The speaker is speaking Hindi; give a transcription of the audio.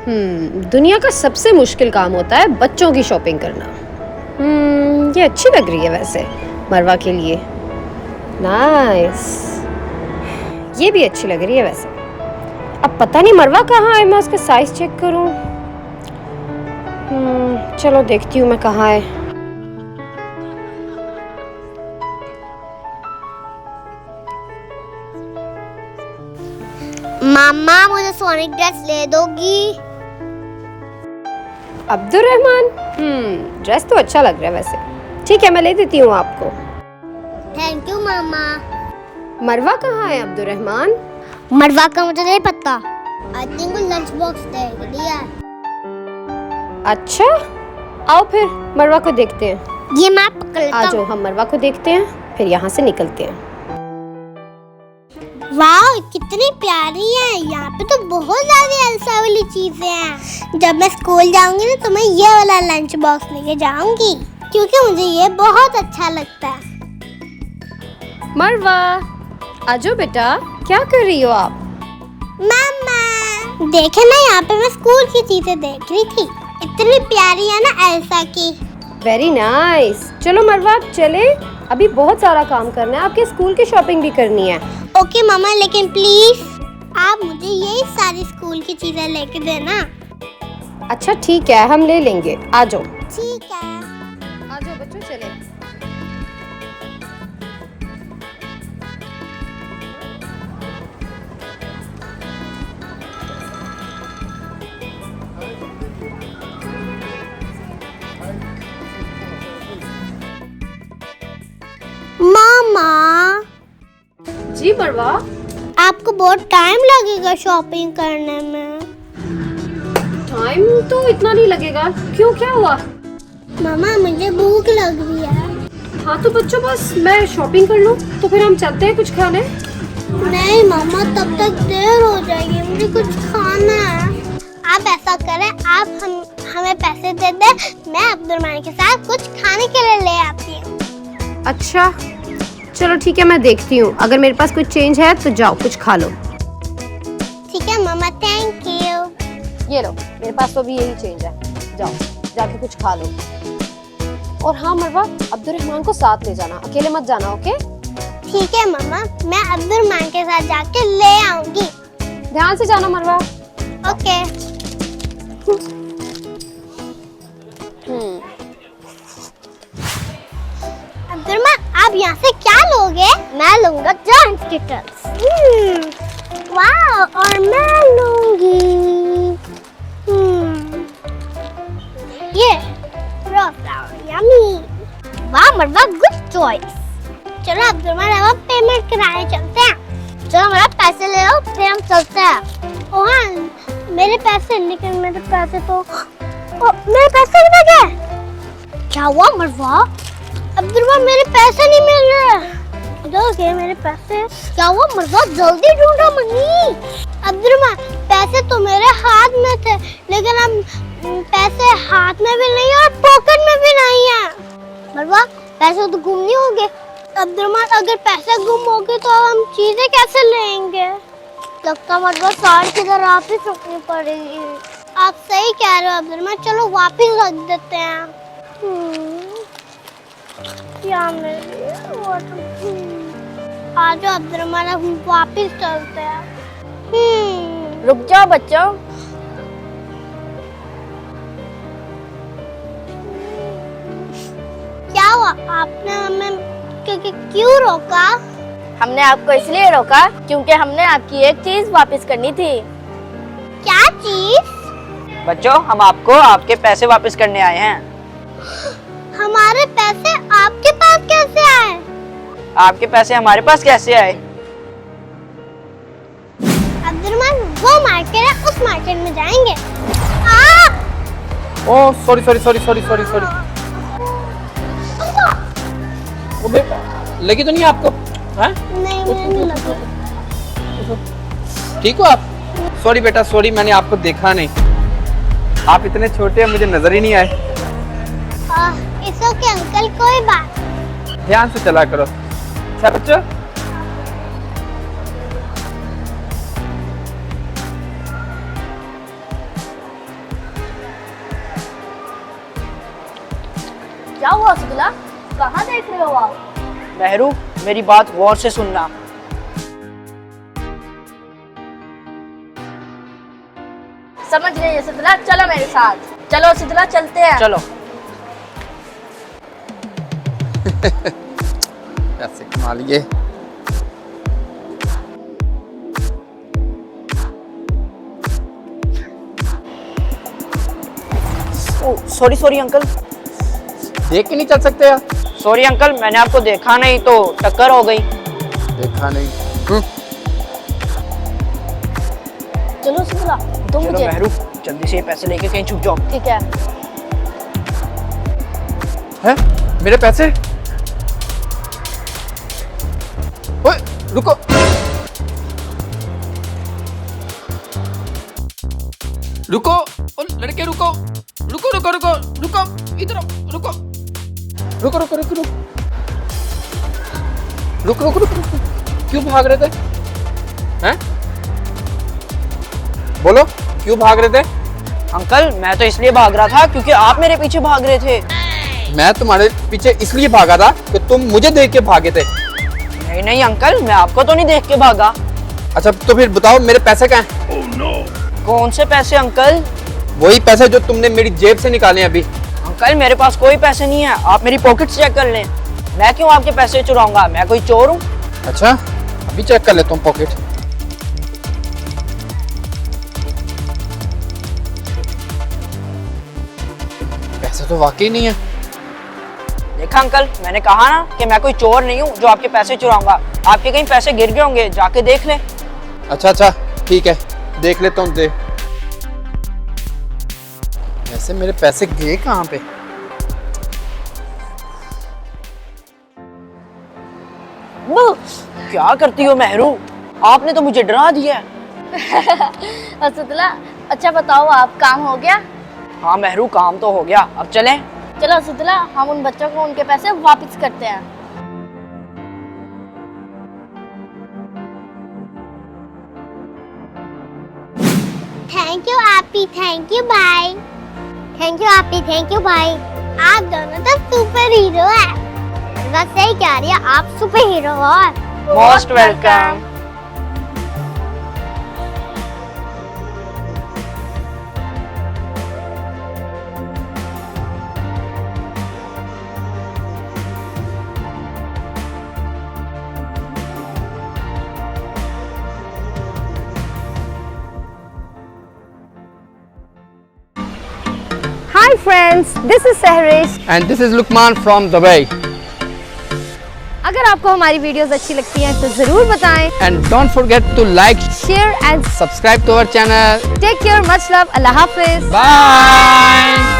दुनिया का सबसे मुश्किल काम होता है बच्चों की शॉपिंग करना। ये अच्छी लग रही है वैसे मरवा के लिए। नाइस, ये भी अच्छी लग रही है वैसे। अब पता नहीं मरवा कहाँ है, मैं उसका साइज चेक करूं। चलो देखती हूँ मैं कहाँ है। मामा मुझे सोनिक ड्रेस ले दोगी? अब्दुर्रहमान, ड्रेस तो अच्छा लग रहा है वैसे। ठीक है, मैं ले देती हूँ आपको। थैंक यू मामा। मरवा कहाँ है अब्दुर्रहमान? मरवा का मुझे नहीं पता। आई थिंक वो लंच बॉक्स दे दिया। अच्छा, आओ फिर मरवा को देखते हैं। ये मैं पकड़ लेता हूँ। आ जाओ, हम मरवा को देखते हैं, फिर यहाँ से निकलते हैं। वाह, कितनी प्यारी है। यहाँ पे तो बहुत ज्यादा एल्सा वाली चीजें हैं। जब मैं स्कूल जाऊंगी ना तो मैं ये वाला लंच बॉक्स लेके जाऊंगी, क्योंकि मुझे ये बहुत अच्छा लगता है। मरवा, आ जाओ बेटा, क्या कर रही हो आप? मामा देखे ना, यहाँ पे मैं स्कूल की चीजें देख रही थी। इतनी प्यारी है ना एल्सा की। Very nice. चलो मरवा चले, अभी बहुत सारा काम करना है, आपके स्कूल की शॉपिंग भी करनी है। ओके मामा, लेकिन प्लीज आप मुझे यही सारी स्कूल की चीजें लेके देना। अच्छा ठीक है, हम ले लेंगे, आ जाओ। ठीक है, आ जाओ बच्चों, चले। मामा जी मरवा। आपको बहुत टाइम लगेगा शॉपिंग करने में। टाइम तो इतना नहीं लगेगा, क्यों, क्या हुआ? मामा मुझे भूख लग रही है। हाँ तो बच्चों, बस मैं शॉपिंग कर लूँ तो फिर हम चलते हैं कुछ खाने। नहीं मामा, तब तक देर हो जाएगी, मुझे कुछ खाना है। आप ऐसा करें, आप हमें पैसे दे दे, मैं अब्दुर्रहमान के साथ कुछ खाने के लिए ले आती हूँ। अच्छा चलो ठीक है, मैं देखती हूँ, अगर मेरे पास कुछ चेंज है तो जाओ कुछ खा लो। ठीक है मामा, थैंक यू। ये लो, मेरे पास तो भी यही चेंज है, जाओ जाके कुछ खा लो। और हाँ मरवा, अब्दुर्रहमान को साथ ले जाना, अकेले मत जाना, ओके? ठीक है मामा, मैं अब्दुर्रहमान के साथ जाके ले आऊंगी। ध्यान से जाना मरवा। ओके। अब्दुर्रहमान, आप यहाँ से क्या लोगे? मैं लूंगा जॉइंट स्टिकर्स। वाह, और मैं लूंगी ये रॉ फ्लावर, यम्मी। वाह मरवा, गुड चॉइस। चलो अब्दुर्रहमान, अब हम पेमेंट कराने चलते हैं। चलो मेरा पैसे ले लो, फिर हम चलते हैं। ओ हाँ, मेरे पैसे, लेकिन मेरे पैसे तो मेरे पैसे किधर गए? क्या हुआ मरवा? अब्दुर्रहमान, मेरे पैसे नहीं मिल रहे। किधर गए मेरे पैसे? क्या हुआ मरवा? जल्दी ढूंढो मनी। अब्दुर्रहमान, पैसे तो मेरे हाथ में थे, लेकिन अब पैसे हाथ में भी नहीं और पॉकेट में भी नहीं है। मरवा, पैसे तो गुम नहीं हो गए। अब्दुर्रहमान, अगर पैसे गुम हो गए तो हम चीजें कैसे लेंगे? लगता मरवा साड़ी किधर वापिस रखनी पड़ेगी। आप सही कह रहे हो अब्दुर्रहमान, चलो वापिस रख देते हैं। क्या आ जाओ अब्दुर्रहमान, अब वापिस चलते हैं। रुक जाओ बच्चों। क्या हुआ? आपने हमें क्यों रोका? हमने आपको इसलिए रोका क्योंकि हमने आपकी एक चीज वापस करनी थी। क्या चीज? बच्चों, हम आपको आपके पैसे वापस करने आए हैं। हमारे पैसे आपके पास कैसे आए? आपके पैसे हमारे पास कैसे आए? अब्दुर्रहमान, वो मार्केट है, उस मार्केट में जाएंगे। Oh sorry sorry sorry sorry sorry sorry. ओबे, लगी तो नहीं आपको? हैं? नहीं, मुझे नहीं लगा। ठीक हो आप? सॉरी बेटा, सॉरी, मैंने आपको देखा नहीं, आप इतने छोटे हैं, मुझे नजर ही नहीं आए। इट्स ओके अंकल, कोई बात। ध्यान से चला करो। अच्छा बच्चों, क्या हुआ सिदुला, कहाँ देख रहे हो आप? मेहरू, मेरी बात गौर से सुनना। समझ गई है सिदुला, चलो मेरे साथ। चलो सिदुला, चलते हैं। चलो। पैसे कमा लिए। Sorry sorry uncle. देख के नहीं चल सकते यार? सॉरी अंकल, मैंने आपको देखा नहीं तो टक्कर हो गई। देखा नहीं। चलो सिदुला, तुम चलो मुझे। मेहरू, जल्दी से ये पैसे लेके कहीं छुप जाओ। ठीक है। हैं? मेरे पैसे? ओए, रुको। रुको, ओ लड़के रुको। रुको रुको रुको रुको, इधर आओ, रुको। रुको रुको रुको रुको। रुको रुको रुको रुको। क्यों भाग रहे थे? हैं? बोलो, क्यों भाग रहे थे? अंकल, मैं तो इसलिए भाग रहा था क्योंकि आप मेरे पीछे भाग रहे थे। मैं तुम्हारे पीछे इसलिए भागा था कि तुम मुझे देख के भागे थे। नहीं नहीं अंकल, मैं आपको तो नहीं देख के भागा। अच्छा तो फिर बताओ मेरे पैसे कहाँ हैं? कौन से पैसे अंकल? वही पैसे जो तुमने मेरी जेब से निकाले अभी। अंकल, मेरे पास कोई पैसे नहीं है, आप मेरी पॉकेट चेक कर लें। मैं क्यों आपके पैसे चुराऊंगा? मैं कोई चोर हूँ? अच्छा, अभी चेक कर लेता हूँ पॉकेट। पैसे तो वाकई नहीं है। देखा अंकल, मैंने कहा ना कि मैं कोई चोर नहीं हूँ जो आपके पैसे चुराऊंगा। आपके कहीं पैसे गिर गए होंगे, जाके देख लें। अच्छा अच्छा ठीक है, देख लेता हूँ। दे वैसे मेरे पैसे गए कहाँ पे? क्या करती हो मेहरू, आपने तो मुझे डरा दिया। और सिदुला, अच्छा बताओ, आप काम हो गया? हाँ मेहरू, काम तो हो गया, अब चलें। चलो सिदुला, हम उन बच्चों को उनके पैसे वापस करते हैं। थैंक यू आपी, thank you bye. Thank you आपी, थैंक यू बाय। आप दोनों तो सुपर हीरो है। बस सही कह रही है, आप सुपर हीरो हो। Most welcome. Hi friends, this is Sehrish. And this is Luqman from Dubai. अगर आपको हमारी वीडियोस अच्छी लगती हैं तो जरूर बताएं। And don't forget to like, share and subscribe to our channel. Take care, much love, अल्लाह हाफिज। बाय।